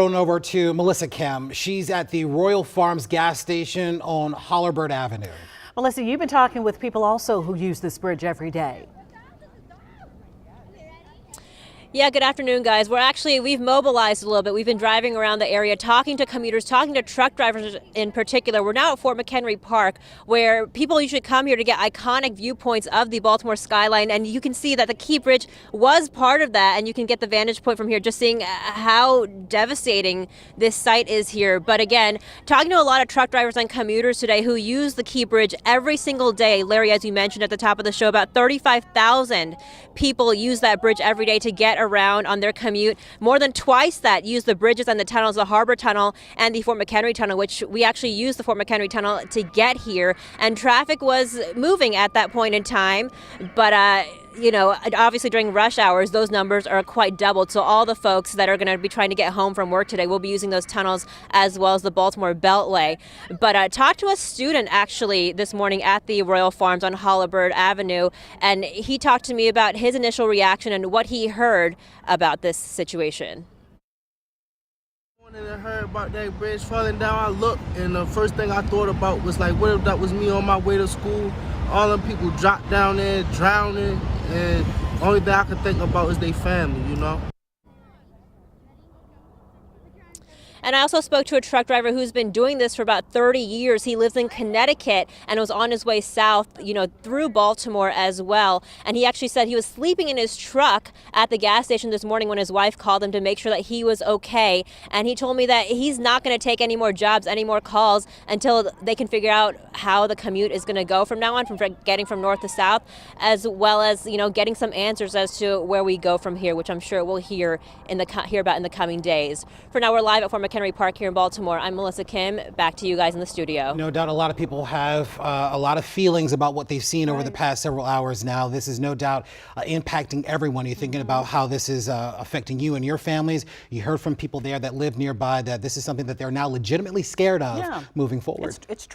On over to Melissa Kim. She's at the Royal Farms gas station on Hollerbird Avenue. Melissa, you've been talking with people also who use this bridge every day. Yeah, good afternoon, guys. We've mobilized a little bit. We've been driving around the area, talking to commuters, talking to truck drivers in particular. We're now at Fort McHenry Park, where people usually come here to get iconic viewpoints of the Baltimore skyline. And you can see that the Key Bridge was part of that, and you can get the vantage point from here, just seeing how devastating this site is here. But again, talking to a lot of truck drivers and commuters today who use the Key Bridge every single day. Larry, as you mentioned at the top of the show, about 35,000 people use that bridge every day to get around on their commute. More than twice that use the bridges and the tunnels, the Harbor Tunnel and the Fort McHenry Tunnel, which we actually used the Fort McHenry Tunnel to get here. And traffic was moving at that point in time. But, obviously during rush hours, those numbers are quite doubled. So all the folks that are going to be trying to get home from work today will be using those tunnels as well as the Baltimore Beltway. But talked to a student actually this morning at the Royal Farms on Hollerbird Avenue, and he talked to me about his initial reaction and what he heard about this situation. When I heard about that bridge falling down, I looked, and the first thing I thought about was like, what if that was me on my way to school? All them people dropped down there, drowning, and the only thing I could think about is their family, you know? And I also spoke to a truck driver who's been doing this for about 30 years. He lives in Connecticut and was on his way south, through Baltimore as well. And he actually said he was sleeping in his truck at the gas station this morning when his wife called him to make sure that he was okay. And he told me that he's not going to take any more jobs, any more calls until they can figure out how the commute is going to go from now on, from getting from north to south, as well as, getting some answers as to where we go from here, which I'm sure we'll hear about in the coming days. For now, we're live at Fort McHenry Park here in Baltimore. I'm Melissa Kim. Back to you guys in the studio. No doubt a lot of people have a lot of feelings about what they've seen over the past several hours now. This is no doubt impacting everyone. You're thinking about how this is affecting you and your families. You heard from people there that live nearby that this is something that they're now legitimately scared of moving forward. It's